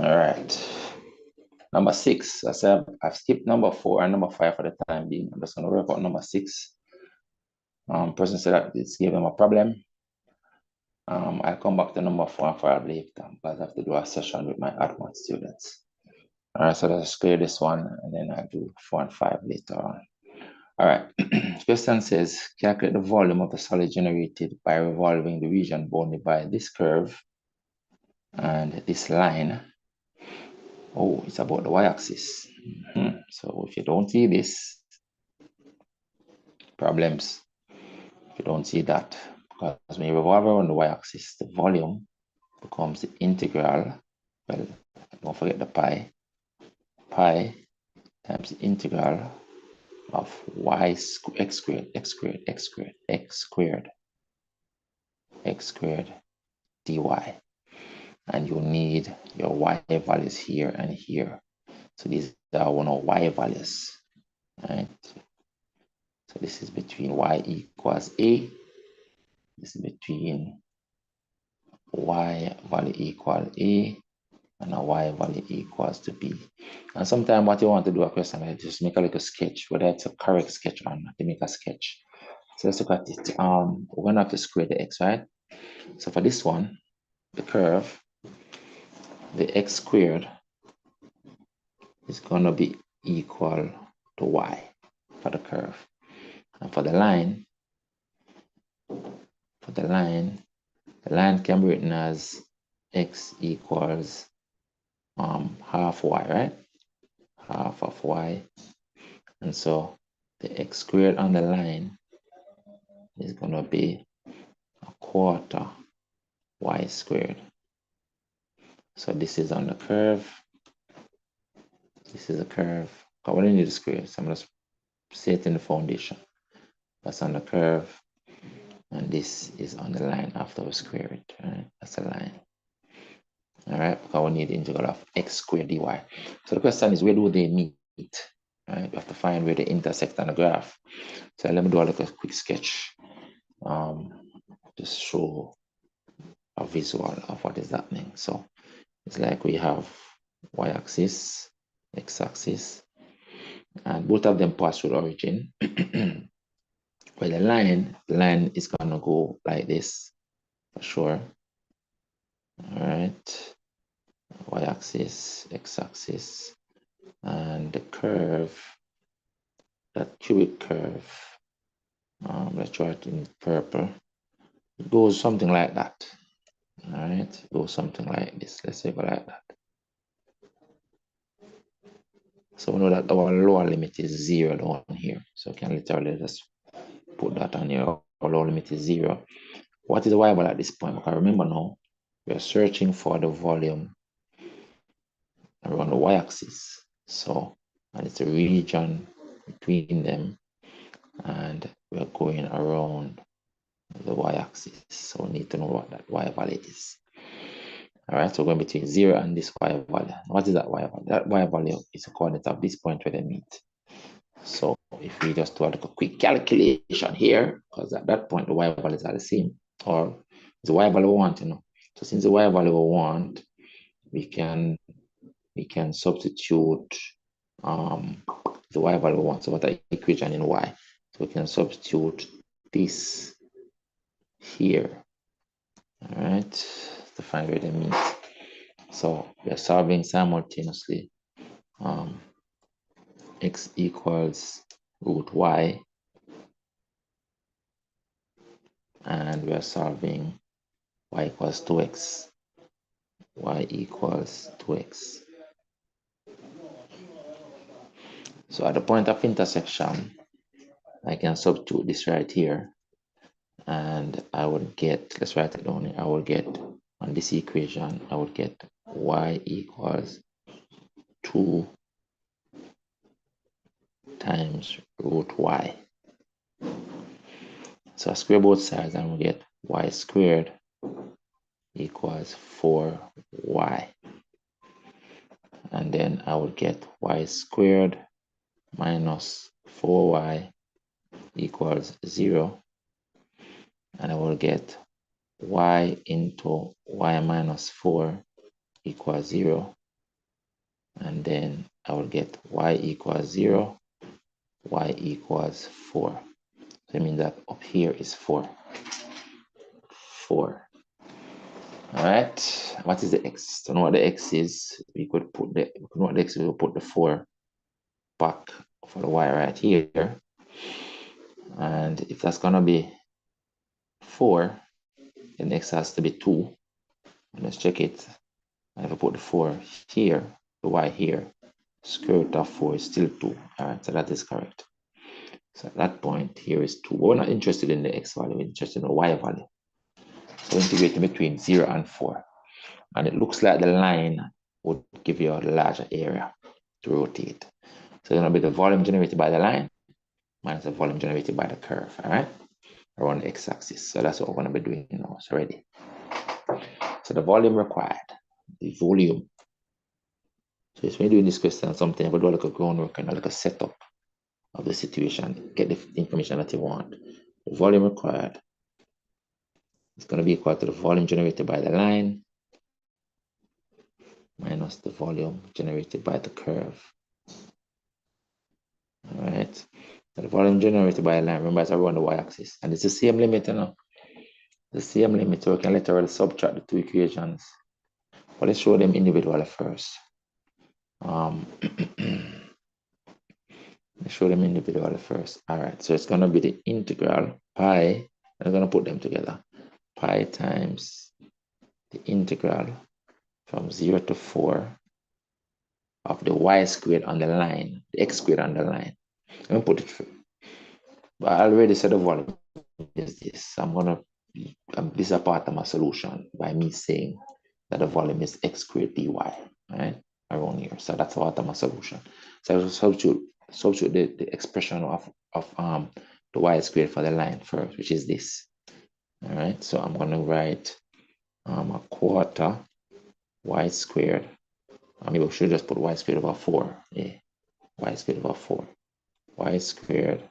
All right. Number 6. I said I've skipped number 4 and number 5 for the time being. I'm just going to work out number 6. Person said that it's giving him a problem. I'll come back to number 4 and 5 later because I have to do a session with my advanced students. All right, so let's clear this one and then I'll do 4 and 5 later on. All right, question says, calculate the volume of the solid generated by revolving the region bounded by this curve and this line. Oh, it's about the y-axis. So if you don't see this, problems. If you don't see that, because when you revolve around the y-axis, the volume becomes the integral. Well, don't forget the pi. Pi times the integral of x squared dy. And you need your y values here and here. So these are one of y values, right? So this is between y equals a. This is between y value equal a and a y value equals to b. And sometimes what you want to do a question like just make a little sketch, whether it's a correct sketch or not, to make a sketch. So let's look at it. We're going to have to square the x, right? So for this one, the curve, the x squared is going to be equal to y for the curve. And for the line can be written as x equals half y, right? Half of y. And so the x squared on the line is going to be a quarter y squared. So this is on the curve. This is a curve. I only need a square, so I'm just setting the foundation. That's on the curve. And this is on the line after we square it. Right? That's a line. All right, because we need the integral of x squared dy. So the question is, where do they meet? Right? We have to find where they intersect on the graph. So let me do a little quick sketch. Just show a visual of what is happening. So it's like we have y-axis, x-axis, and both of them pass through the origin. Well, the line is gonna go like this for sure. All right, y-axis, x-axis, and the curve, that cubic curve. Let's draw it in purple. It goes something like that. All right, it goes something like this. Let's say go like that. So we know that our lower limit is 0 down here. So we can literally just put that on here. Our lower limit is 0. What is the y value at this point? Because remember now, we are searching for the volume around the y-axis. So, and it's a region between them, and we are going around the y-axis. So we need to know what that y value is. All right, so we're going between 0 and this y value. What is that y value? That y value is a coordinate of this point where they meet. So if we just do a quick calculation here, because at that point the y values are the same, or the y value we want, So since the y value we want, we can substitute the y value we want. So what the equation in y? So we can substitute this here. All right, to find where they meet. So we are solving simultaneously x equals root y, and we are solving y equals 2x. Y equals 2x. So at the point of intersection, I can substitute this right here, and I would get, let's write it down here, I will get on this equation, I would get y equals 2 times root y. So I square both sides and we get y squared equals 4y. And then I would get y squared minus 4y equals 0. And I will get y into y minus 4 equals 0. and then I will get y equals 0, y equals 4. So I mean that up here is 4. 4. All right. What is the x? To know what the x is, we could know what the x is, we will put the 4 back for the y right here. And if that's gonna be 4, then x has to be 2. Let's check it. And if I put the 4 here, the y here, square root of 4 is still 2. All right, so that is correct. So at that point, here is 2. We're not interested in the x value, we're interested in the y value. So integrating between 0 and 4. And it looks like the line would give you a larger area to rotate. So it's going to be the volume generated by the line minus the volume generated by the curve, all right, around the x-axis. So that's what we're going to be doing now. So ready. So the volume required, the volume. So when you're doing this question or something, we'll do like a groundwork and like a setup of the situation, get the information that you want. The volume required is going to be equal to the volume generated by the line minus the volume generated by the curve. All right. So the volume generated by a line, remember, it's around the y-axis. And it's the same limit, you know. The same limit, so we can literally subtract the two equations. But let's show them individually first. Let's show them individually first. All right, so it's going to be the integral pi. I'm going to put them together. Pi times the integral from 0 to 4 of the y squared on the line, the x squared on the line. I'm going to put it through. But I already said the volume is this. I'm going to this is a part of my solution by me saying that the volume is x squared dy, right? Around here. So that's part of my solution. So I will substitute the expression of the y squared for the line first, which is this. All right. So I'm going to write a quarter y squared. Maybe we should just put y squared over 4. Yeah. Y squared over 4. Y squared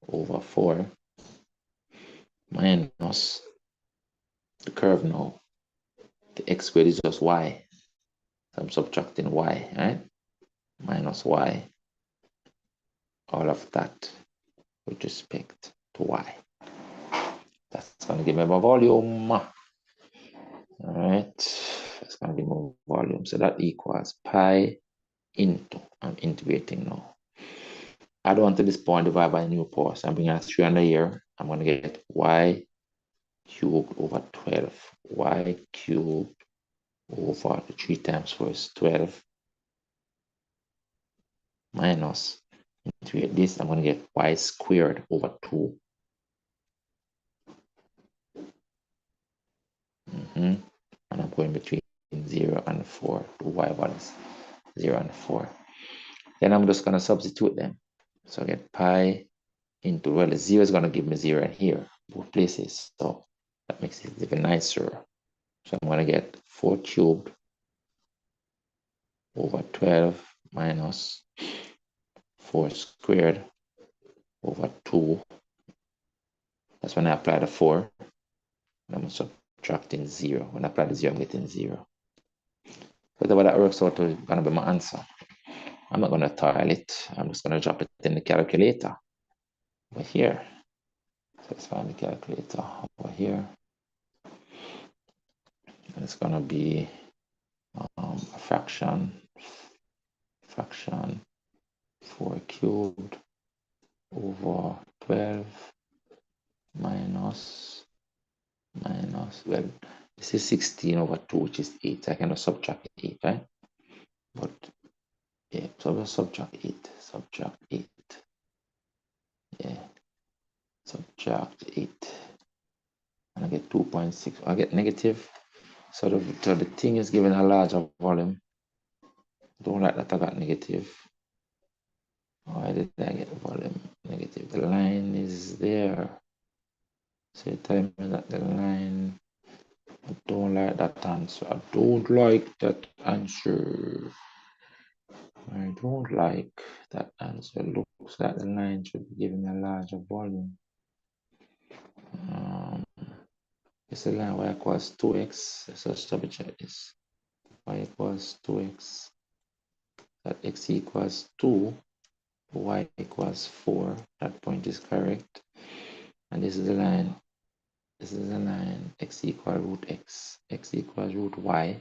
over 4 minus the curve now. The x squared is just y. So I'm subtracting y, right? Minus y. All of that with respect to y. That's going to give me my volume. All right. That's going to give me volume. So that equals pi into, I'm integrating now. Add on to this point, divide by new power. So I'm bringing a 3 under here. I'm going to get y cubed over 12. Y cubed over 3 times 4 is 12. Minus, integrate this, I'm going to get y squared over 2. And I'm going between 0 and 4 to y values 0 and 4. Then I'm just going to substitute them. So I get pi into, well, the 0 is going to give me 0 here, both places. So that makes it even nicer. So I'm going to get 4 cubed over 12 minus 4 squared over 2. That's when I apply the 4. I'm subtracting 0. When I apply the 0, I'm getting 0. Whatever that works out to is going to be my answer. I'm not going to tile it. I'm just going to drop it in the calculator over here. So let's find the calculator over here. And it's going to be a fraction 4 cubed over 12 minus, well, this is 16 over 2, which is 8. I cannot subtract 8, right? But yeah, so we'll subtract 8. Yeah, subtract 8. And I get 2.6. I get negative. So the thing is given a larger volume. Don't like that I got negative. Why did I get volume negative? The line is there. So you tell me that the line. I don't like that answer. I don't like that answer. I don't like that answer. Looks like the line should be giving a larger volume. It's a line y equals 2x. Let's just double check this. y equals 2x, that x equals 2, y equals 4. That point is correct. And this is the line. This is the line x equals root x equals root y,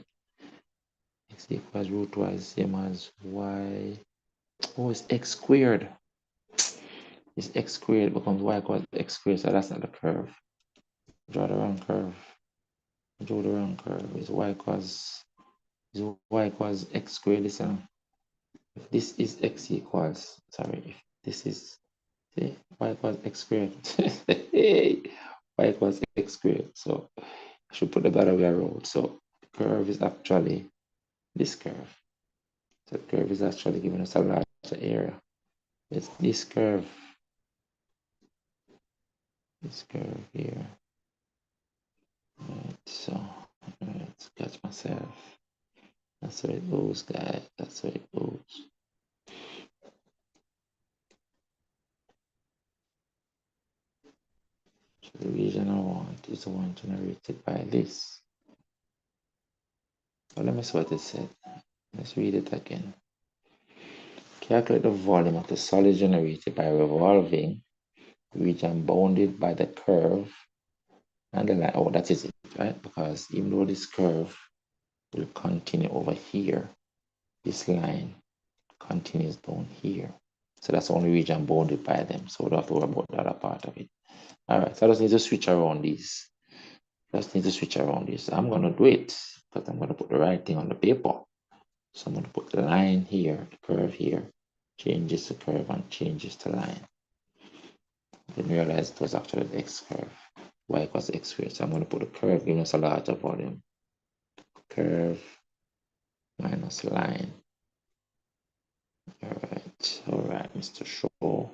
x equals root y is same as y. Oh, it's x squared. It's x squared becomes y equals x squared, so that's not the curve. Draw the wrong curve. Draw the wrong curve. It's y equals x squared. Listen, if this is x equals, sorry, if this is, see, y equals x squared. y equals x squared. So I should put the other way around. So the curve is actually this curve. So the curve is actually giving us a larger area. It's this curve here. Right, so let's catch myself. That's where it goes, guys. That's where it goes. So the region I want is the one generated by this. Well, let me see what it said. Let's read it again. Calculate the volume of the solid generated by revolving region bounded by the curve and the line. Oh, that is it, right? Because even though this curve will continue over here, this line continues down here. So that's the only region bounded by them. So we don't have to worry about the other part of it. All right, so I just need to switch around these. I'm going to do it because I'm going to put the right thing on the paper. So I'm going to put the line here, the curve here, changes the curve and changes the line. Then realize it was actually the x curve. Y equals x squared. So I'm going to put the curve giving us a larger volume. Curve minus line. All right, Mr. Shaw.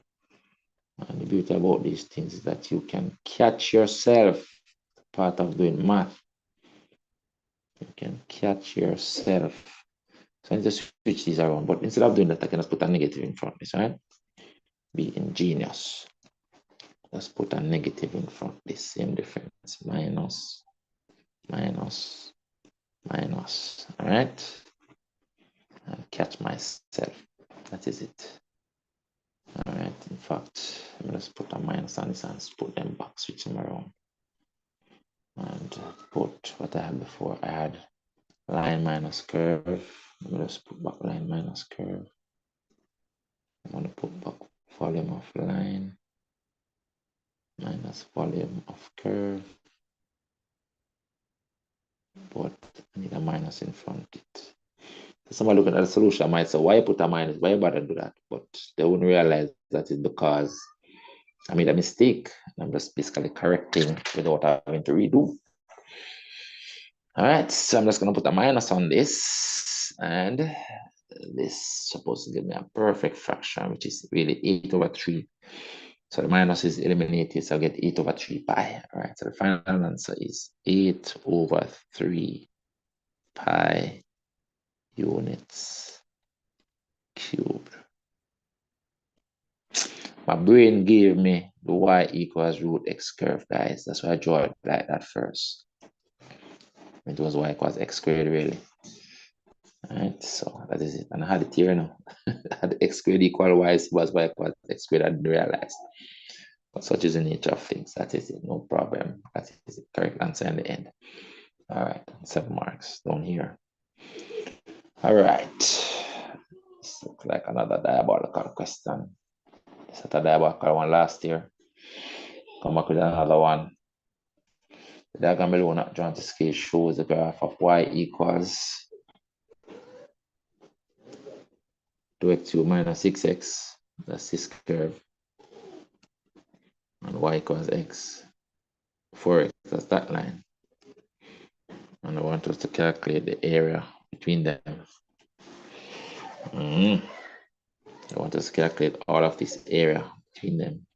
And the beauty about these things is that you can catch yourself. Part of doing math. You can catch yourself. So I just switch these around. But instead of doing that, I can just put a negative in front of this, right? Be ingenious. Just put a negative in front of this. Same difference. Minus, minus, minus. All right? And catch myself. That is it. All right. In fact, let me just put a minus on this and put them back, switch them around. And put what I had before. I had line minus curve. Let me just put back line minus curve. I'm going to put back volume of line minus volume of curve. But I need a minus in front of it. Somebody looking at the solution might say, why put a minus? Why bother do that? But they wouldn't realize that it's because I made a mistake. I'm just basically correcting without having to redo. All right, so I'm just going to put a minus on this. And this is supposed to give me a perfect fraction, which is really 8 over 3. So the minus is eliminated, so I get 8 over 3 pi. All right, so the final answer is 8 over 3 pi units cubed. My brain gave me the y equals root x curve, guys. That's why I draw it like that first. It was y equals x squared, really. All right, so that is it. And I had it here now. I had x squared equal y was y equals x squared. I didn't realize. But such is the nature of things. That is it. No problem. That is the correct answer in the end. All right, 7 marks down here. All right. This looks like another diabolical question. It's a diabolical one last year. Come back with another one. The diagram below not drawn to scale shows the graph of y equals 2x minus 6x. That's this curve. And y equals x. 4x, that's that line. And I want us to calculate the area between them. I want us to calculate all of this area between them.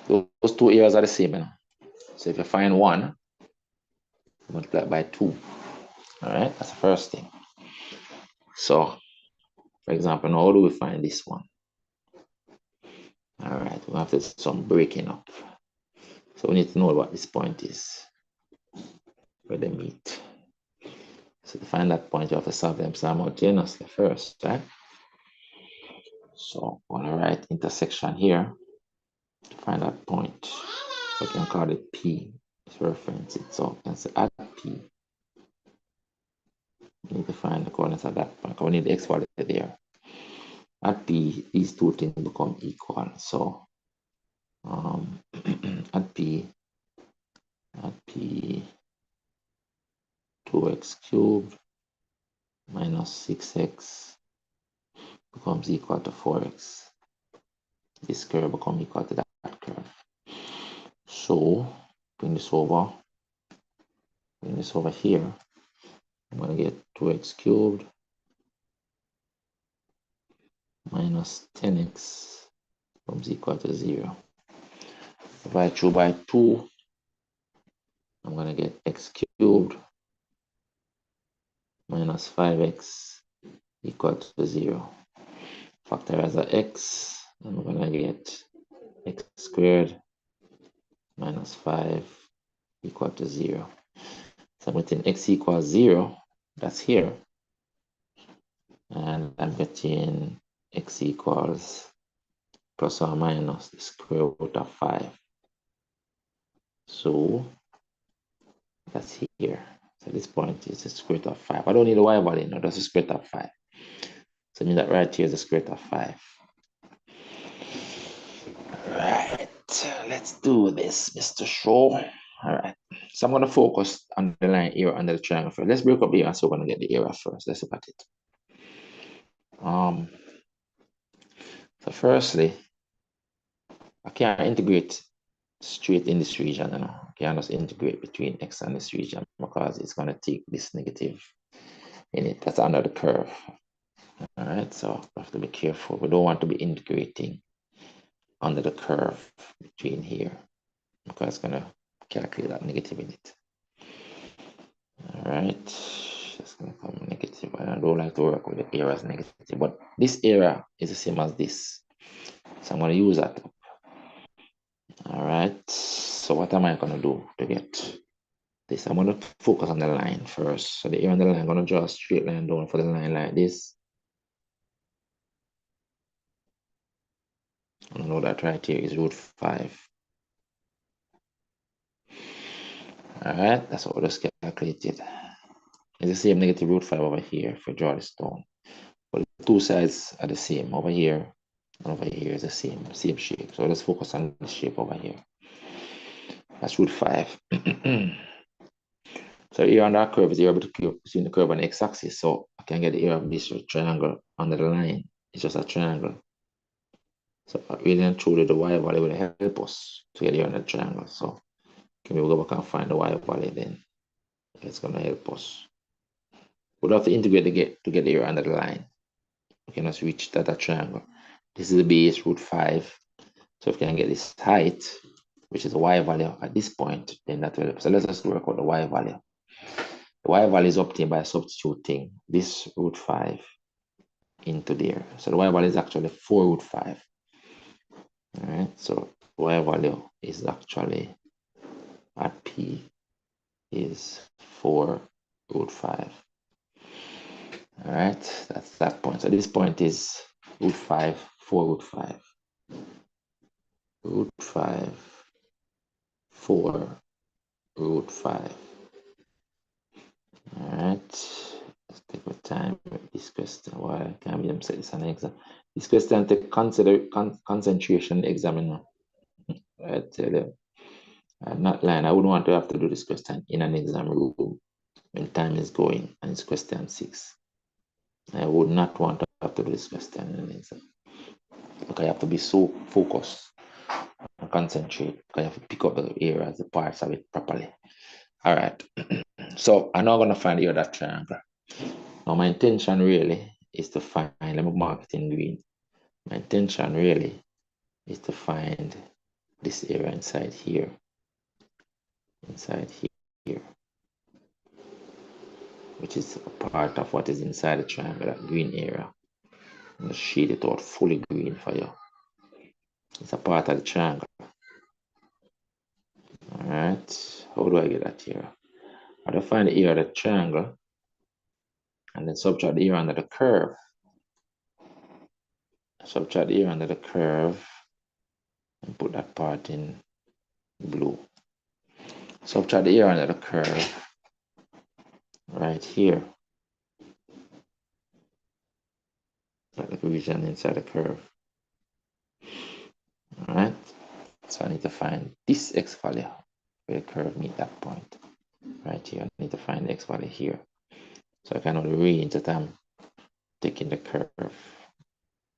Those two areas are the same. You know? So if you find one, multiply it by 2. All right, that's the first thing. So, for example, now how do we find this one? All right, we have to do some breaking up. So we need to know what this point is. where they meet. So to find that point, you have to solve them simultaneously first, right? So I'm gonna write intersection here to find that point. So I can call it P to reference it. So I can say at P, we need to find the coordinates at that point. We need the x value there. At P, these two things become equal. So at P, 2x cubed minus 6x becomes equal to 4x. This curve becomes equal to that curve. So bring this over here. I'm going to get 2x cubed minus 10x becomes equal to 0. Divide through by 2, I'm going to get x cubed minus 5x equal to 0. Factorize the x, and we're going to get x squared minus 5 equal to 0. So I'm getting x equals 0, that's here. And I'm getting x equals plus or minus the square root of 5. So that's here. So this point is the square root of 5. I don't need a y value, no, that's the square root of 5. So I mean that right here is the square root of 5. Right, let's do this, Mr. Shaw. All right, so I'm going to focus on the line here under the triangle first. Let's break up here, so we're going to get the area first. Let's look at it. So firstly, I can't integrate straight in this region, you know. I can't just integrate between x and this region because it's going to take this negative in it. That's under the curve. All right, so we have to be careful. We don't want to be integrating under the curve between here because it's going to calculate that negative in it. All right, that's going to come negative. I don't like to work with the area as negative, but this area is the same as this. So I'm going to use that. All right, so what am I going to do to get this? I'm going to focus on the line first. So the area on the line, I'm going to draw a straight line down for the line like this. I know that right here is root 5. All right, that's what we just calculated. It's the same negative root 5 over here if we draw this down. But the two sides are the same. Over here and over here is the same shape. So let's focus on the shape over here. That's root 5. So here on that curve is the area between the curve and the x-axis. So I can get the area of this triangle under the line. It's just a triangle. So really and truly the y value will help us to get the area on the triangle. So can we go back and find the y value then? It's gonna help us. We'll have to integrate to get the area under the line. We can just reach that triangle. This is the base, root 5. So if we can get this height, which is the y value at this point, then that will help. So let's just work out the y value. The y value is obtained by substituting this root 5 into there. So the y value is actually 4 root 5. All right, so y value is actually at P is 4 root 5. All right, that's that point. So this point is root 5, 4 root 5. Root 5, 4 root 5. All right, let's take our time with this question. Why can't we say this an exam? This question take concentration examiner. I tell you, I'm not lying. I wouldn't want to have to do this question in an exam room when time is going and it's question 6. I would not want to have to do this question in an exam. Okay, I have to be so focused and concentrate. I have to pick up the areas, the parts of it properly. All right. So I'm now going to find the other triangle. Now my intention really is to find, let me mark it in green. My intention really is to find this area inside here, which is a part of what is inside the triangle, that green area. I'm going to shade it out fully green for you. It's a part of the triangle. All right, how do I get that here? I have to find the area of the triangle and then subtract the area under the curve. Subtract the area under the curve and put that part in blue. Subtract the area under the curve right here. Like the region inside the curve. Alright. So I need to find this x value where the curve meet that point. Right here. I need to find the x value here. So I can know the range that I'm taking the curve.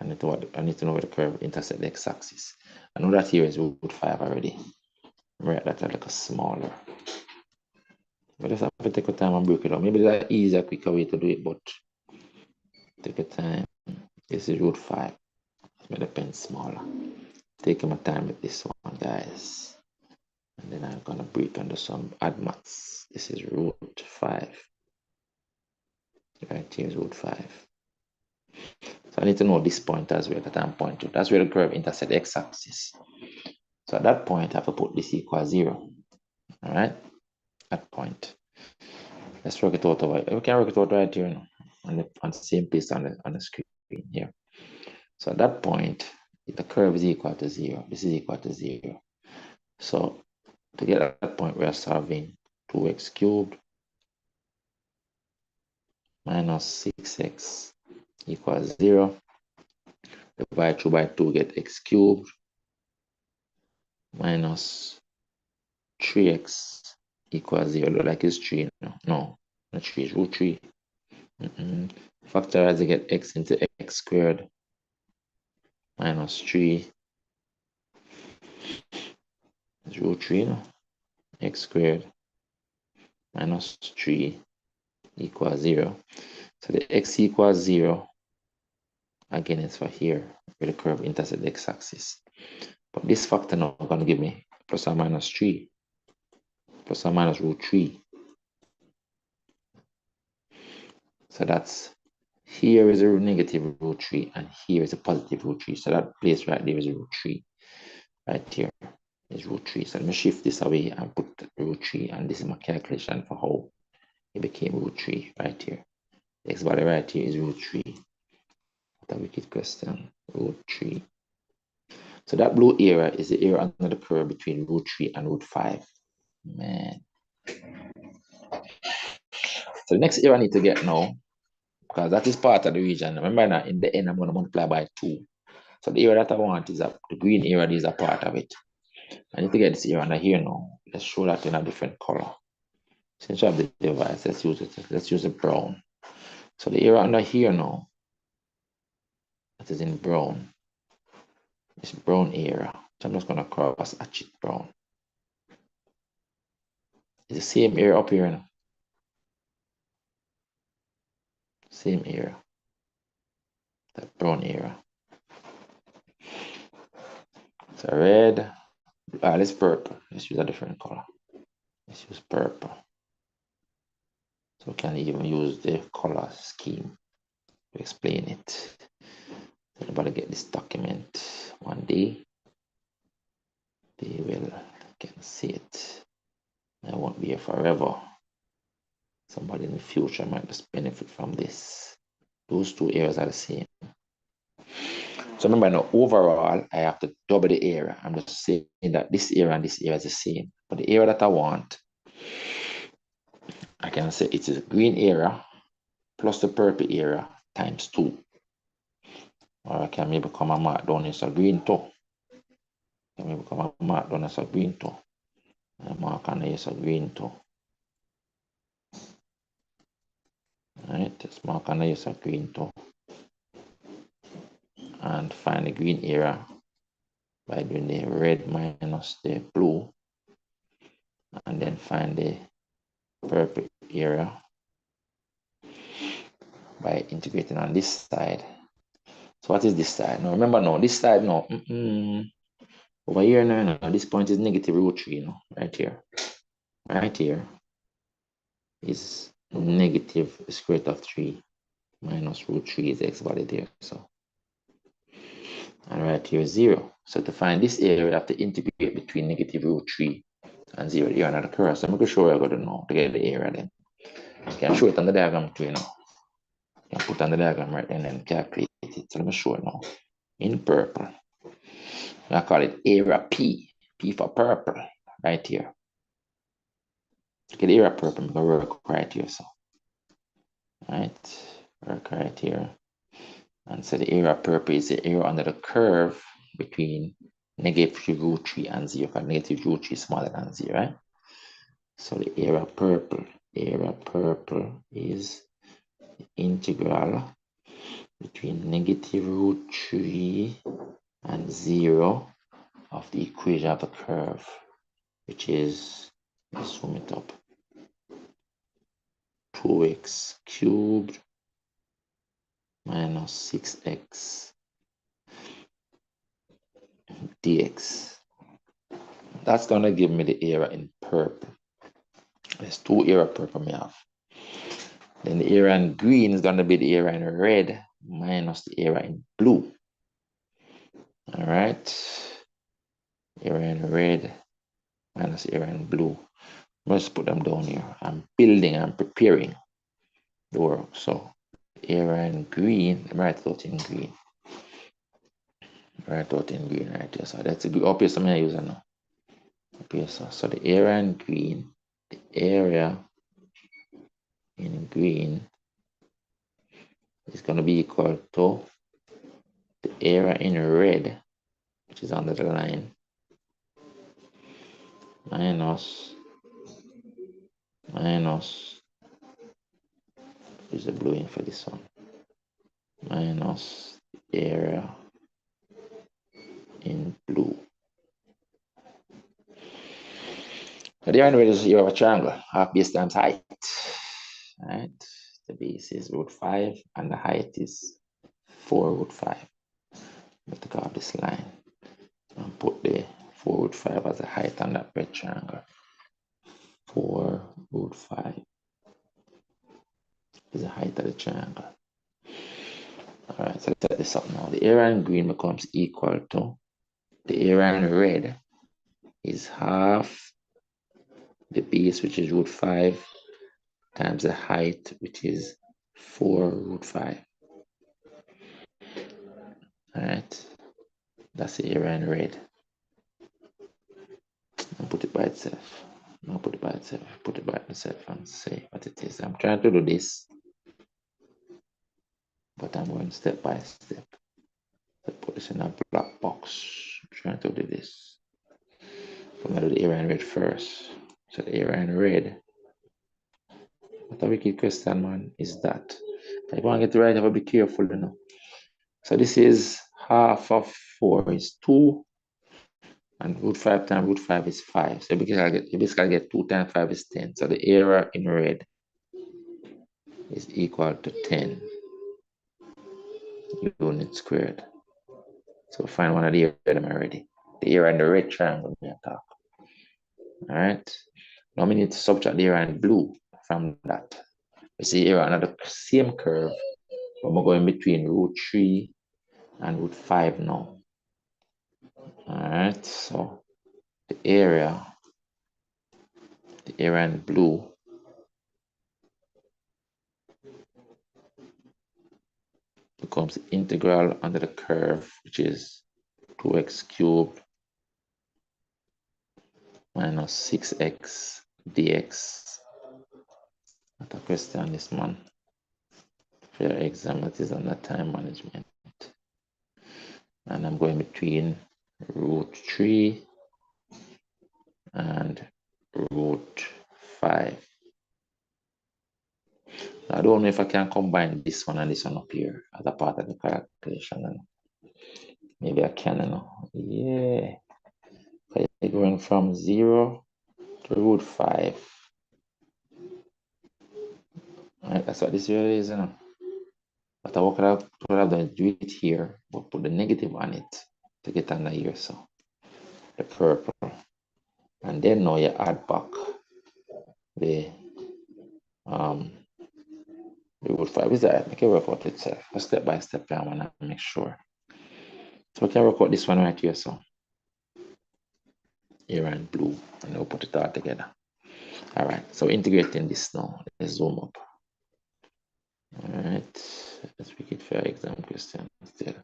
I need to know where the curve intersects the x-axis. I know that here is root 5 already. Write that a little smaller. But just have to take your time and break it up. Maybe that's easier, quicker way to do it, but take your time. This is root 5. Make the pen smaller. Taking my time with this one, guys. And then I'm gonna break under some add maths. This is root 5. Right here is root 5. So I need to know this point as well that I'm pointing to. That's where the curve intersects the x-axis. So at that point, I have to put this equal 0. All right, that point. Let's work it out over. We can work it out right here now, on the same place on the screen here. So at that point, the curve is equal to 0. This is equal to 0. So to get at that point, we are solving 2x cubed minus 6x equals 0. Divide 2 by 2, get x cubed minus 3x equals 0. Look like it's 3. No, not 3, it's root 3. Factorize to get x into x squared minus 3 is root 3, no? X squared minus 3 equals 0. So the x equals 0, again, it's for here, where the curve intersects the x-axis. But this factor now is going to give me plus or minus 3, plus or minus root 3. So that's, here is a negative root 3, and here is a positive root 3. So that place right there is a root 3. Right here is root 3. So let me shift this away and put root 3, and this is my calculation for how it became root 3 right here. The x value right here is root 3. What a wicked question. Root 3. So that blue area is the area under the curve between root 3 and root 5. Man. So the next area I need to get now, because that is part of the region. Remember now, in the end, I'm going to multiply by 2. So the area that I want is the green area is a part of it. I need to get this area under here now. Let's show that in a different color. Since I have the device, let's use it. Let's use the brown. So the area under here now, that is in brown. This brown area. So I'm just going to cross hatch it brown. It's the same area up here now. Same area. That brown area. So red. Let's purple. Let's use a different color. Let's use purple. So we can even use the color scheme to explain it. Everybody get this document one day. They will can see it. I won't be here forever. Somebody in the future might just benefit from this. Those two areas are the same. So remember now, overall, I have to double the area. I'm just saying that this area and this area is the same. But the area that I want, I can say it is a green area plus the purple area times 2. Or I can maybe come and mark down as a green 2. I can maybe come and mark down as a green 2. And mark on as a green 2. Alright, let's mark on as a green 2. And find the green area by doing the red minus the blue. And then find the purple area by integrating on this side. So what is this side? Now remember now, this side now, over here now, this point is negative root 3 now, right here. Right here is negative square root of 3 minus root 3 is x value there. So, and right here is 0. So to find this area, we have to integrate between negative root 3 and 0 here on the curve. So I'm going to show you how to know to get the area then. You can show it on the diagram too, you know. You can put on the diagram right then and calculate it. So let me show it now. In purple. I call it area P. P for purple. Right here. Get area purple, I'm going to work right here. So, right. Work right here. And so the area purple is the area under the curve between negative root 3 and 0. Because negative root 3 is smaller than 0, right? So the area purple is the integral between negative root 3 and 0 of the equation of the curve, which is, let's sum it up, 2x cubed minus 6x dx. That's going to give me the area in purple. There's two area purple we have. Then the area in green is going to be the area in red minus the area in blue. All right. Area in red minus area in blue. Let's put them down here. I'm preparing the work. So area in green, let me write it out in green. Write out in green right here. So that's a good up here. Something I use now. Up here. So the area in green, the area in green is going to be equal to the area in red, which is under the line, minus is the blue in for this one, minus the area in blue. So the area in red is you have a triangle, half base times height. Right? The base is root 5 and the height is 4 root 5. Let's take off this line and put the 4 root 5 as a height on that red triangle. 4 root 5 is the height of the triangle. Alright, so let's set this up now. The area in green becomes equal to the area in red is half the base, which is root 5, times the height, which is 4 root 5. Alright, that's the area in red. I'll put it by itself. I'll put it by itself. Put it by itself and say what it is. I'm trying to do this, but I'm going step by step. So put this in a black box. I'm trying to do this. I'm going to do the area in red first. So the area in red, what a wicked question, man, is that. If I want to get it right, I have to be careful, you know. So this is half of 4 is 2, and root 5 times root 5 is 5. So you basically get 2 times 5 is 10. So the area in red is equal to 10 units squared. So find one of the area them already. The area in the red triangle we talk. All right. Now we need to subtract the area in blue from that. You see here another same curve, but we're going between root 3 and root 5 now. All right. So the area in blue becomes integral under the curve, which is 2x cubed minus 6x dx. Not a question, this man. For your exam, that is under time management. And I'm going between root 3 and root 5. I don't know if I can combine this one and this one up here as a part of the calculation. Maybe I can, you know. Yeah. Okay, going from 0 to root 5. Right, that's what this here is, you know. But I could have done do it here, but put the negative on it to get under here, so the purple. And then now you add back the root 5 is that make it work out itself. A step by step, I want to make sure. So we can work out this one right here, so here and blue, and we'll put it all together. All right, so integrating this now. Let's zoom up. All right, let's make it for exam question instead.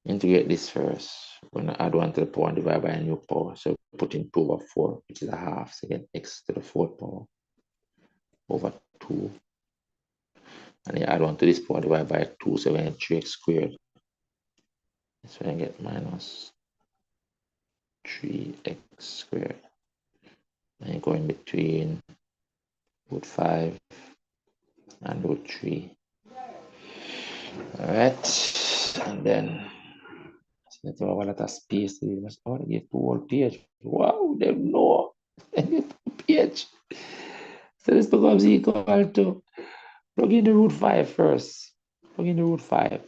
Integrate this first. We're going to add 1 to the power and divide by a new power. So put in 2 over 4, which is a half. So get x to the 4th power over 2. And you add 1 to this power, divide by 2, so we get 3x squared. So we get minus 3x squared. And you go in between root 5 and root 3. All right, and then let's have a lot of space. We must only get 2 whole page. Wow, they know. They get 2 page. So this becomes equal to, plug in the root 5 first. Plug in the root 5.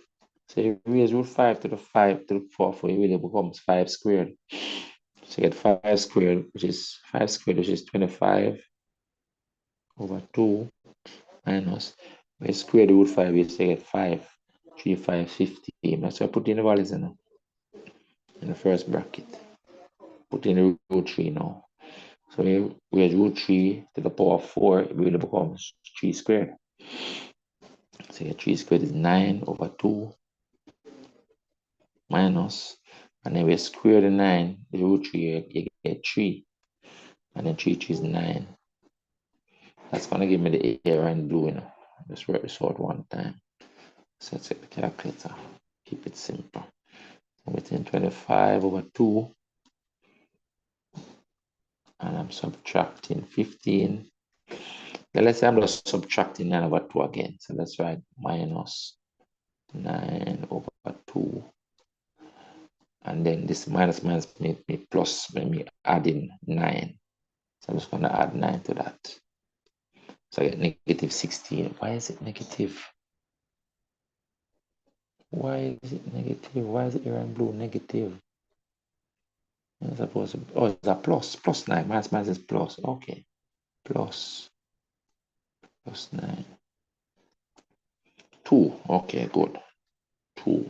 So you raise root 5 to the 5 to the 4, it really becomes 5 squared. So you get 5 squared, which is 25 over 2 minus, we square the root 5, we get 5. 3, 5, 15. So I put in the values in the first bracket. Put in the root 3 now. So we have root 3 to the power of 4, it really becomes 3 squared. So your 3 squared is 9 over 2 minus, and then we square the 9, the root 3, you get 3. And then 3 is 9. That's going to give me the area in blue, you know. Just work this out one time. So let's take the calculator. Keep it simple. Within 25 over 2. And I'm subtracting 15. Then let's say I'm just subtracting 9 over 2 again. So let's write minus 9 over 2. And then this minus make me plus, make me adding 9. So I'm just going to add 9 to that. So I get negative 16. Why is it negative? Why is it negative? Why is it here in blue negative? It's supposed to, oh, it's a plus. Plus 9. Minus is plus. Okay. Plus 9. 2. Okay, good. 2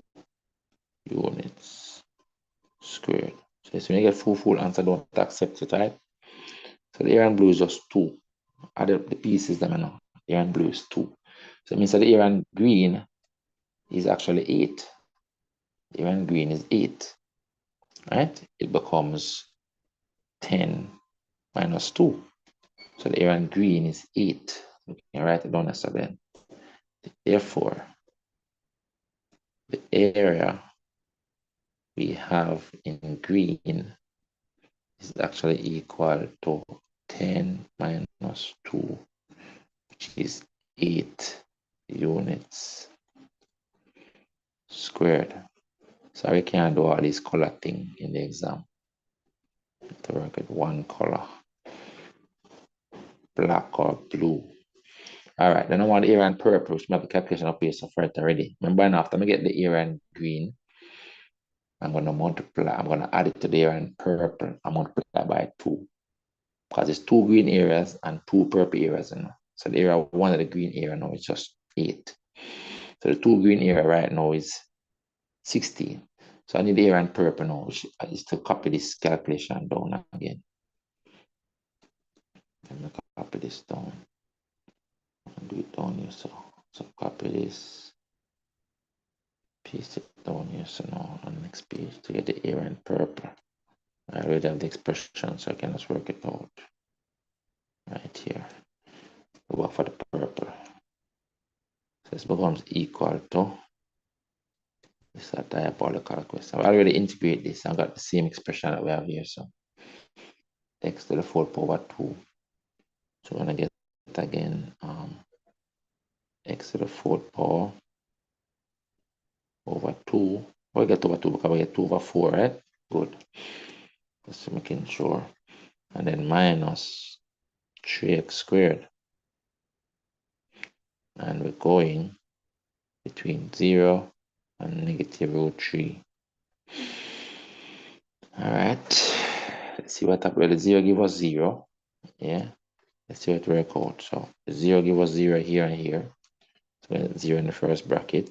units squared. So when you get full answer, don't accept it, right? So the Iran blue is just 2. Add up the pieces that I know. Iran blue is 2. So it means that the Iran green is actually 8. The Iran green is 8. Right? It becomes 10 minus 2. So the Iran green is 8. You can write it down as then. Therefore, the area we have in green is actually equal to 10 minus 2, which is 8 units squared. So we can't do all this color thing in the exam. To work with one color, black or blue. All right, then I want the area in purple, which make the calculation up here so for it already. Remember, now after I get the area in green, I'm going to multiply, I'm going to add it to the area in purple. I'm multiply by 2. Because it's 2 green areas and 2 purple areas. You know? So the area 1 of the green area now is just 8. So the 2 green area right now is 16. So I need the area in purple now, which is to copy this calculation down again. Let me copy this down. And do it down here. So copy this. Paste it down here. So now on the next page to get the area in purple. I already have the expression, so I can just work it out. Right here. We work for the purple. So this becomes equal to, this is a diabolical question. I already integrate this. I've got the same expression that we have here. So x to the 4th power 2. So we're going to get again x to the 4th power over 2. We get over 2 because we get 2 over 4, right? Good. Just making sure. And then minus 3x squared. And we're going between 0 and negative root 3. All right. Let's see what happened. Well, the 0 give us 0. Yeah. Let's see what we work out. So 0 give us 0 here and here. So 0 in the first bracket.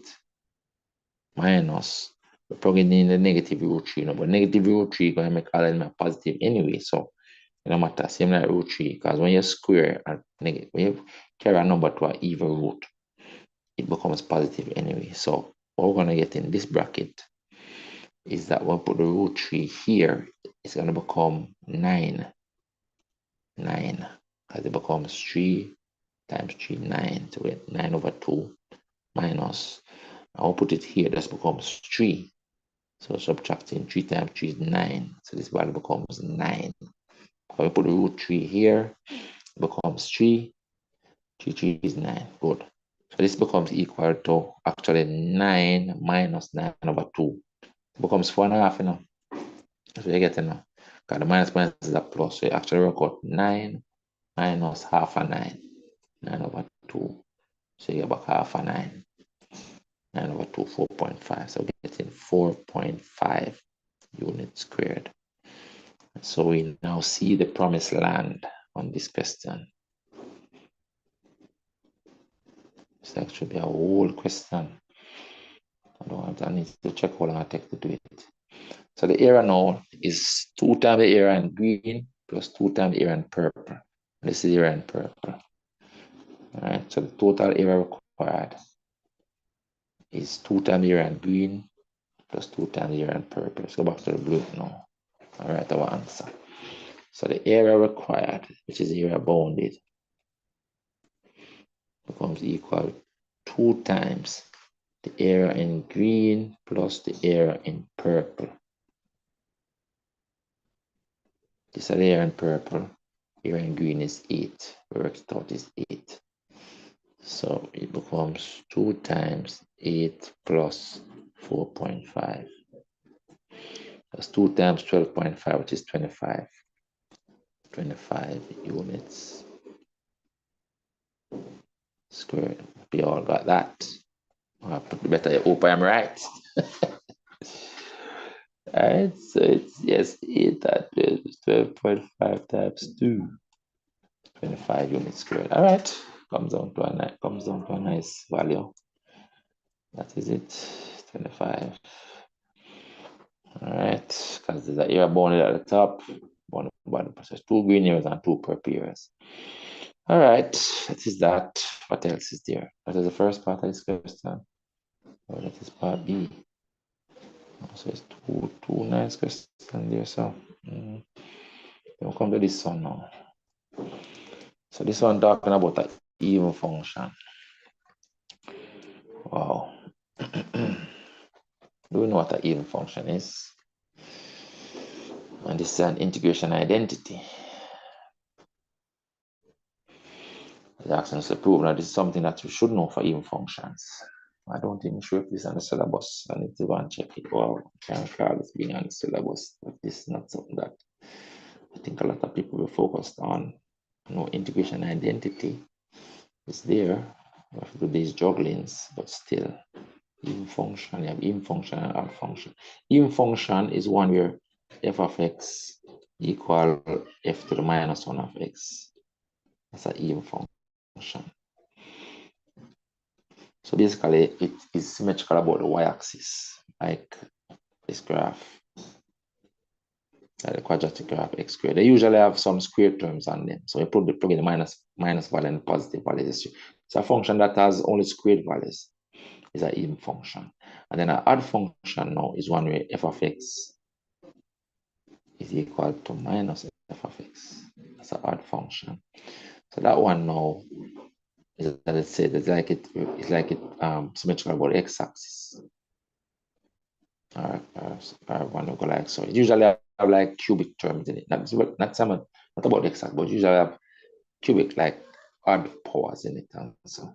Minus we're plugging in the negative root 3 now, but negative root 3 going to make all element positive anyway, so it don't matter, same like root 3, because when you square a negative, when you carry a number to an even root, it becomes positive anyway. So what we're going to get in this bracket is that when we put the root 3 here, it's going to become 9, because it becomes 3 times 3, 9, so we get 9 over 2 minus, I'll put it here, this becomes 3. So subtracting 3 times 3 is 9. So this value becomes 9. When we put the root 3 here, it becomes 3. 3 is 9. Good. So this becomes equal to actually 9 minus 9 over 2. It becomes 4.5, you know. So you get it now. Because the minus is a plus. So you actually work out 9 minus half a 9. 9 over 2. So you get back half a 9. 9 over 2, 4.5. So we're getting 4.5 units squared. So we now see the promised land on this question. This actually be a whole question. I need to check how long I take to do it. So the area now is 2 times the area in green plus 2 times the area in purple. This is the area in purple. All right, so the total area required is 2 times the area in green plus 2 times the area in purple. Let's go back to the blue now. All right, our answer. So the area required, which is the area bounded, becomes equal 2 times the area in green plus the area in purple. This area in purple, area in green is 8. We worked it out is 8. So it becomes 2 times 8 plus 4.5. That's 2 times 12.5, which is 25. 25 units squared. We all got that. Better hope I'm right. Alright, so it's yes, 8 times 12.5 times 2. 25 units squared. Alright, comes down to a nice value. That is it. 25. Alright, because there's an area bounded at the top, bounded by the process. 2 green areas and 2 purple areas. Alright, that is that. What else is there? That is the first part of this question. Oh, that is part B. So it's two nice questions there. So we'll come to this one now. So this one talking about an even function. Wow. Do we know what an even function is? And this is an integration identity. The action is to prove that this is something that you should know for even functions. I don't even sure if this is on the syllabus. I need to go and check it. Wow, I can't call this being on the syllabus, but this is not something that I think a lot of people will focus on. You know, integration identity is there. You have to do these jugglings, but still, even function, you have even function and odd function. Even function is one where f of x equal f to the minus 1 of x. That's an even function. So basically, it is symmetrical about the y-axis, like this graph, like the quadratic graph x squared. They usually have some square terms on them. So you plug in the minus value and positive values. So a function that has only squared values is an even function. And then an odd function now is one where f of x is equal to minus f of x. That's an odd function. So that one now is, as I said, it's like it symmetrical about the x-axis. Or one will go like so. It usually have like cubic terms in it. Not about the x-axis, but usually have cubic like odd powers in it. And so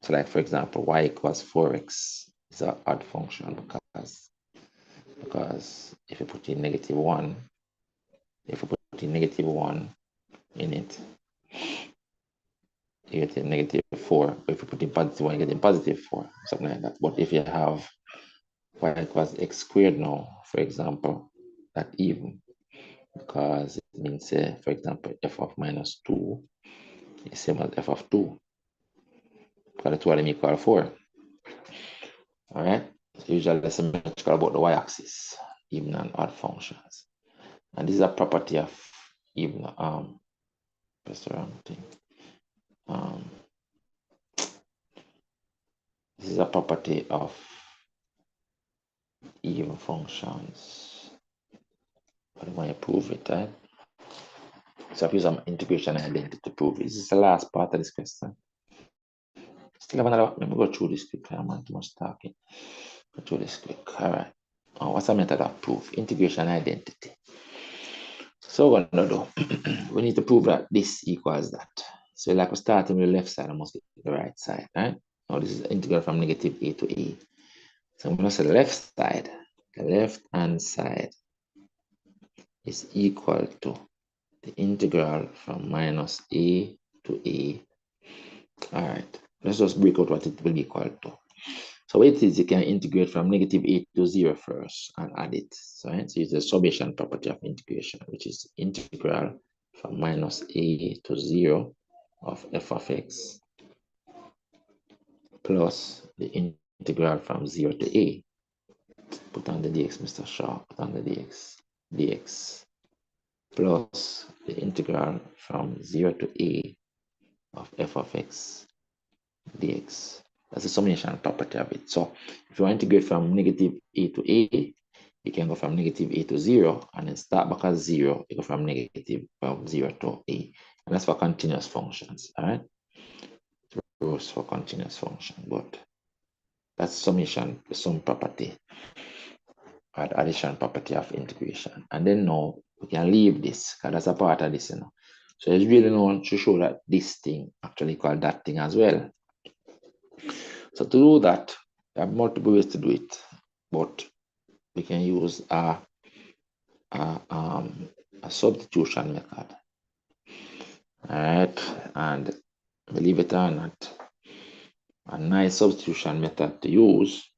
like for example, y equals 4x is an odd function because if you put in negative 1, in it, you get a negative 4. But if you put in positive 1, you get a positive 4, something like that. But if you have y equals x squared now, for example, that even, because it means, for example, f of minus 2 is same as f of 2, because the two of them equal 4. All right, usually symmetrical about the y-axis, even and odd functions. And this is a property of even that's the wrong thing. This is a property of even functions. But when you prove it, right? So I've used some integration identity to prove it. This is the last part of this question. Still have another. Let me go through this quick. I'm not too much talking. Go through this quick. All right. What's the method of proof? Integration identity. So what we're gonna do, we need to prove that this equals that. So like we're starting with the left side, I must get the right side, right? Now this is integral from negative a to a. So I'm gonna say the left side, the left-hand side is equal to the integral from minus a to a. All right, let's just break out what it will be equal to. So what it is, you can integrate from negative a to 0 first and add it. So, right? So it's the summation property of integration, which is integral from minus a to 0 of f of x plus the integral from 0 to a. Put on the dx, Mr. Shaw, put on the dx plus the integral from 0 to a of f of x dx. That's the summation property of it. So if you want to integrate from negative a to a, you can go from negative a to 0 and then start back at 0. You go from negative from 0 to a. And that's for continuous functions. All right. Rows for continuous function, but that's summation, the sum property, or the addition property of integration. And then now we can leave this because that's a part of this, you know. So it's really known to show that this thing actually called that thing as well. So to do that, there are multiple ways to do it, but we can use a substitution method. All right, and believe it or not, a nice substitution method to use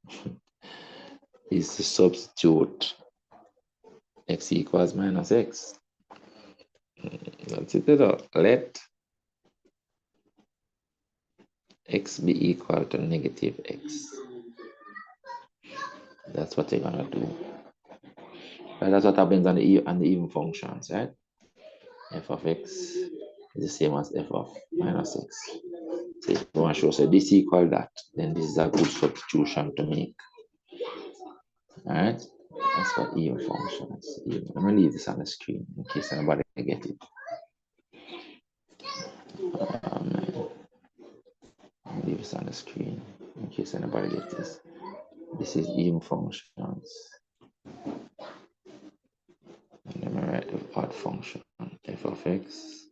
is to substitute x equals minus x. That's it. Let x be equal to negative x. That's what you're gonna do. And that's what happens on the even functions, right? F of x is the same as f of minus x. So if you want to show so this equal that, then this is a good substitution to make. Alright, that's for even functions. Even. I'm gonna leave this on the screen in case anybody get it. Leave this on the screen in case anybody gets this. This is even functions. And then I write the odd function. F of x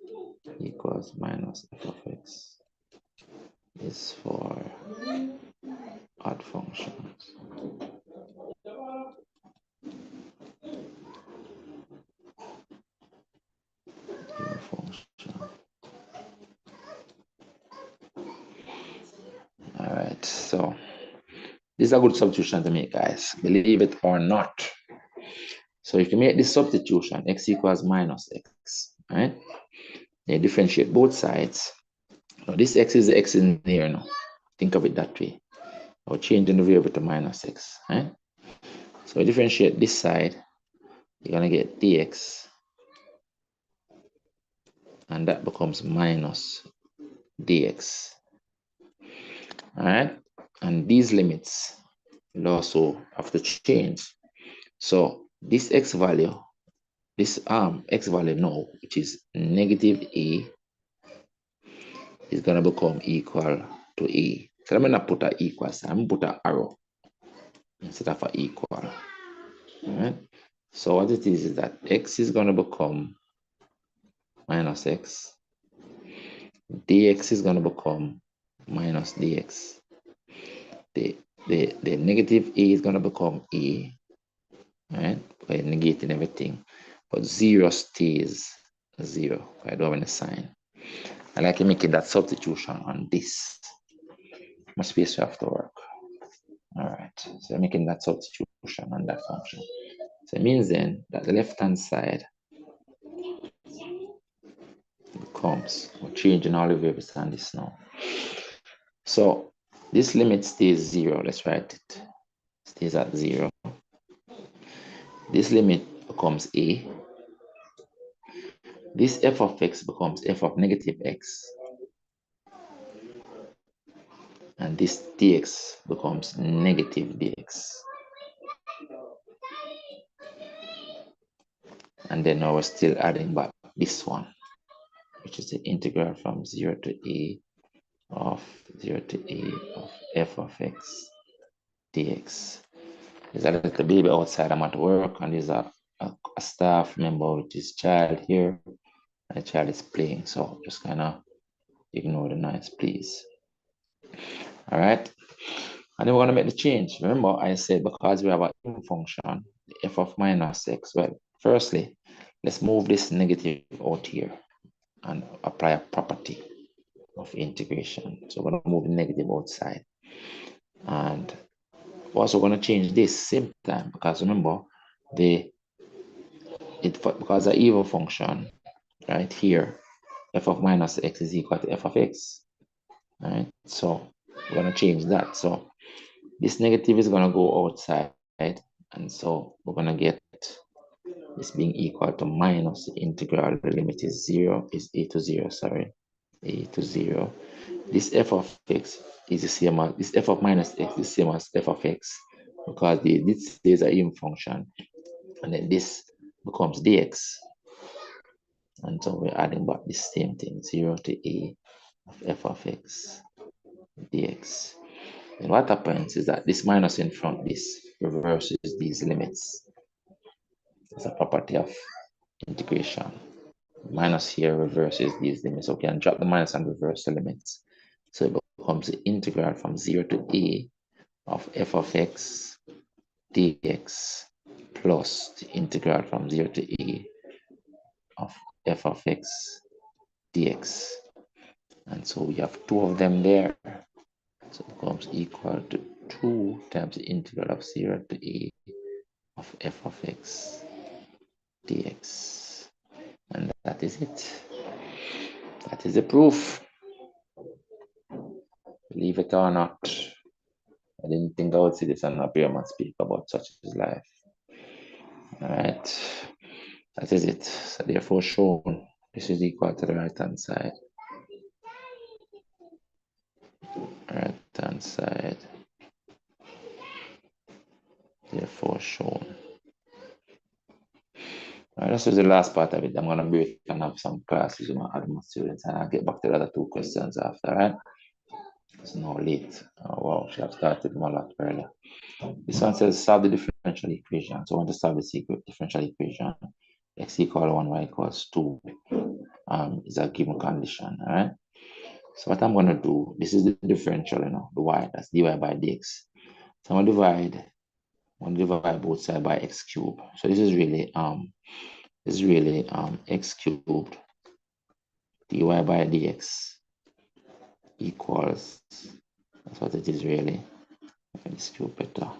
equals minus f of x is for odd functions. Even function. All right, so this is a good substitution to make, guys. Believe it or not. So if you make this substitution, x equals minus x, right? You differentiate both sides. Now this x is the x in here now. Think of it that way. Or changing the variable to minus x, right? So differentiate this side, you're gonna get dx, and that becomes minus dx. All right, and these limits will also have to change. So this x value, this x value now, which is negative a, is gonna become equal to a. So I'm gonna put an equal sign. I'm gonna put an arrow instead of an equal. All right. So what it is that x is gonna become minus x. Dx is gonna become minus dx. The negative a is gonna become a, right? By negating everything, but 0 stays 0. I don't have any sign. I like making that substitution on this. My space will have to work. All right, so I'm making that substitution on that function. So it means then that the left-hand side becomes, we're changing all the variables on this now. So this limit stays 0. Let's write it. stays at 0. This limit becomes a. This f of x becomes f of negative x. And this dx becomes negative dx. And then now we're still adding back this one, which is the integral from 0 to a of 0 to a of f of x dx. There's a little baby outside. I'm at work, and there's a staff member with his child here. And the child is playing, so just kind of ignore the noise, please. All right. And then we're going to make the change. Remember, I said because we have a function, the f of minus x. Well, firstly, let's move this negative out here and apply a property of integration. So we're going to move the negative outside. And we're also going to change this same time because remember, because the even function right here, f of minus x is equal to f of x. All right, so we're going to change that. So this negative is going to go outside, and so we're going to get this being equal to minus the integral. The limit is 0, is a to 0, sorry, a to 0. This f of x is the same as, this f of minus x is the same as f of x because this is an even function, and then this becomes dx. And so we're adding back the same thing, 0 to a of f of x dx. And what happens is that this minus in front, this reverses these limits. It's a property of integration. Minus here reverses these limits. So we can drop the minus and reverse the limits. So it becomes the integral from 0 to a of f of x dx plus the integral from 0 to a of f of x dx. And so we have two of them there. So it becomes equal to 2 times the integral of 0 to a of f of x dx. And that is it. That is the proof. Believe it or not, I didn't think I would see this and appear and speak about such is life. All right, that is it. So therefore shown, this is equal to the right hand side. Right hand side, therefore shown. All right, this is the last part of it. I'm gonna break and have some classes with my admin students, and I'll get back to the other two questions after. Right? It's now late. Oh, wow, should have started them a lot earlier. This one says solve the differential equation. So I want to solve the differential equation. X equal 1, y equals 2 is a given condition. All right. So what I'm going to do, this is the differential, the y, that's dy by dx. So I'm going to divide both sides by x cubed. So this is really x cubed dy by dx equals, that's what it is really. X cubed better.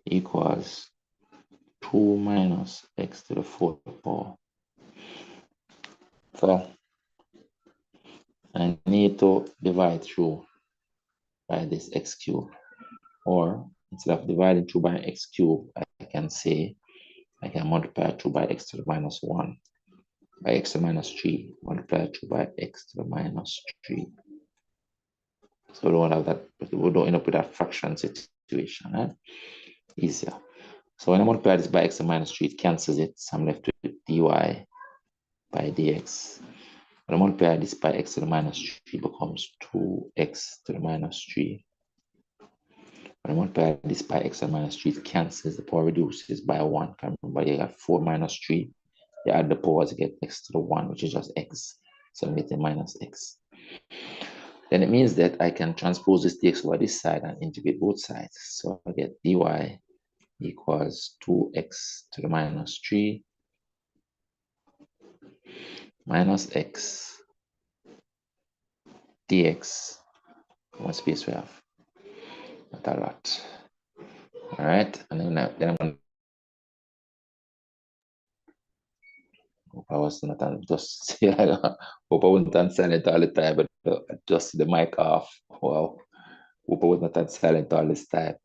Equals 2 minus x to the 4th power. So I need to divide through by this x cubed, or instead of dividing through by x cubed, I can say I can multiply through by x to the minus 1 by x to the minus 3, multiply through by x to the minus 3. So we don't have that, we don't end up with that fraction situation, right? Easier. So when I multiply this by x to the minus 3, it cancels it. So I'm left with dy by dx. When I multiply this by x to the minus 3, becomes 2x to the minus 3. When I multiply this by x to the minus 3, it cancels. The power reduces by 1. Remember, you got 4 minus 3. You add the powers, you get x to the 1, which is just x. So I'm getting minus x. Then it means that I can transpose this dx over this side and integrate both sides. So I get dy equals 2x to the minus 3 minus x dx. What space we have? Not a lot. All right, and then I'm going to, hope I was not just hope I wasn't on silent all the time, but adjust the mic off. Wow, Hope I was not that silent all this time.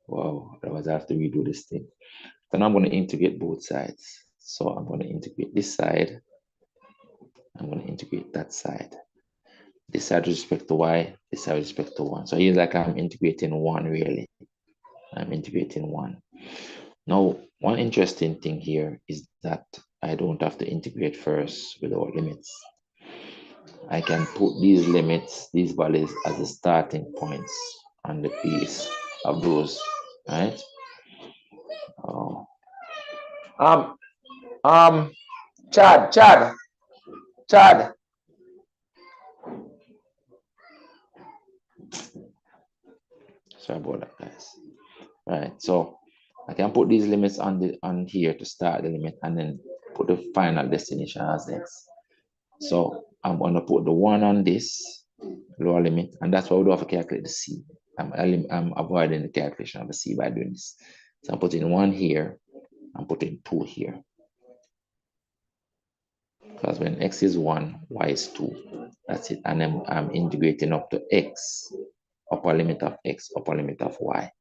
Wow, otherwise I have to redo this thing. Then I'm going to integrate both sides. So I'm going to integrate this side. I'm going to integrate that side. This side with respect to y, this side with respect to 1. So here's like I'm integrating 1 really. I'm integrating 1. Now, one interesting thing here is that I don't have to integrate first without limits. I can put these limits, these values as the starting points on the piece of those, right? Oh. Um, um, Chad. Sorry about that, guys. Right, so I can put these limits on here to start the limit and then put the final destination as x. So I'm going to put the 1 on this lower limit, and that's why we do have to calculate the c. I'm avoiding the calculation of the c by doing this. So I'm putting 1 here, I'm putting 2 here. Because when x is 1, y is 2. That's it. And then I'm integrating up to x, upper limit of x, upper limit of y.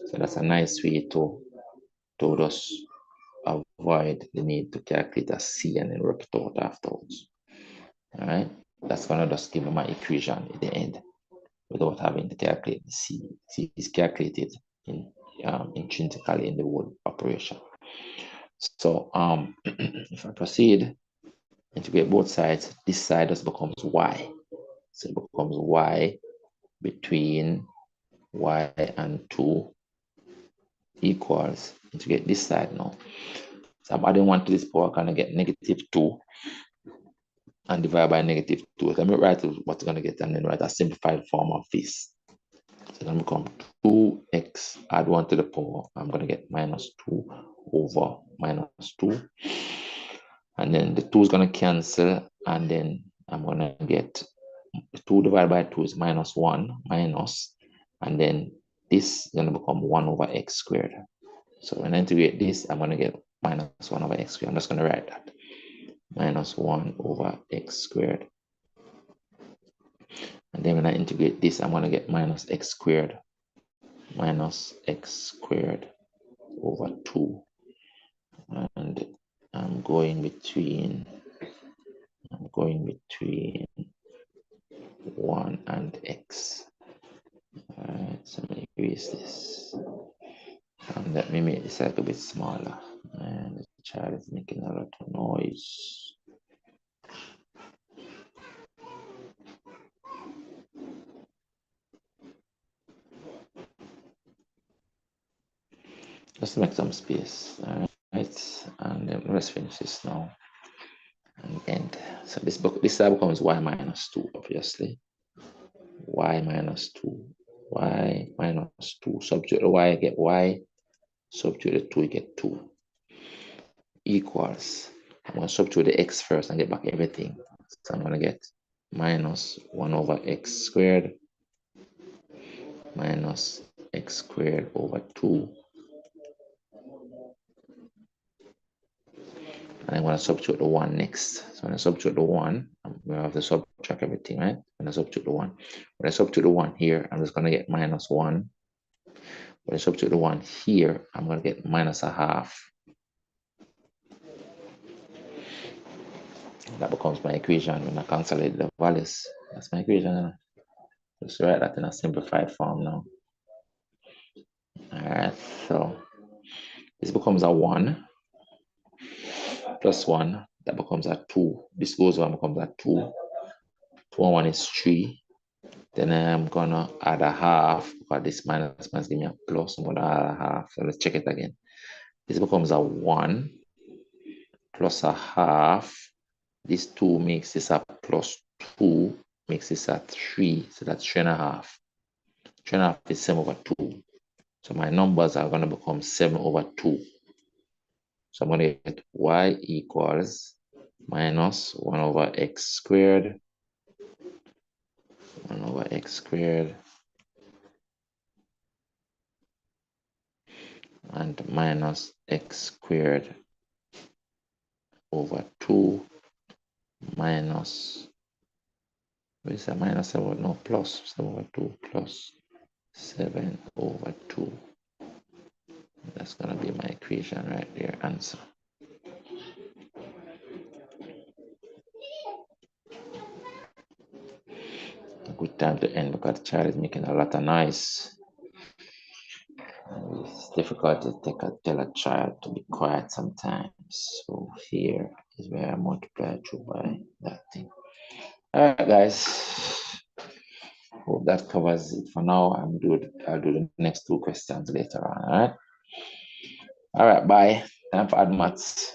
So that's a nice way to just avoid the need to calculate a c and then work it out afterwards. All right, that's gonna just give me my equation at the end without having to calculate the c. C is calculated intrinsically in the word operation. So if I proceed, integrate both sides, this side just becomes y. So it becomes y between y and 2 equals, integrate this side now. So I'm adding 1 to this power, I'm going to get -2 and divide by -2. Let me write what we're going to get and then write a simplified form of this. So it's going to become 2x, add 1 to the power. I'm going to get -2 over -2. And then the 2 is going to cancel. And then I'm going to get 2 divided by 2 is -1, minus. And then this is going to become 1 over x squared. So when I integrate this, I'm going to get -1 over x squared. I'm just going to write that. -1 over x squared. And then when I integrate this, I'm going to get -x squared over 2. And I'm going between 1 and x. All right, so let me erase this. And let me make this a little bit smaller. And the child is making a lot of noise. Just make some space. All right, and then let's finish this now. And end. So this side becomes y minus 2, obviously. Y minus 2. Y minus 2. Substitute the y, get y. Substitute the 2, you get 2. Equals. I'm going to substitute the x first and get back everything. So I'm going to get -1 over x squared minus x squared over 2. And I'm going to substitute the 1 next. So when I substitute the 1, we have to subtract everything, right? When I substitute the 1. When I substitute the 1 here, I'm just going to get -1. When I substitute the 1 here, I'm going to get -1/2. That becomes my equation when I consolidate the values. That's my equation. Just write that in a simplified form now. All right, so this becomes a 1 plus 1. That becomes a 2. This goes on, becomes a 2. 2 and 1 is 3. Then I'm gonna add a half because this minus give me a plus. I'm gonna add a half. So let's check it again. This becomes a 1 plus a half. This 2 makes this a plus 2, makes this a 3. So that's 3.5. 3.5 is 7 over 2. So my numbers are gonna become 7 over 2. So I'm gonna get y equals -1 over x squared. 1 over x squared. And minus x squared over 2 minus We say minus 7, no, plus 7 over 2 plus 7 over 2. That's going to be my equation right there, answer. A good time to end because the child is making a lot of noise. It's difficult to tell a child to be quiet sometimes. So here is where I multiply through by that thing. All right, guys. Hope that covers it for now. I'll do the next two questions later on. All right. All right. Bye. Time for add maths.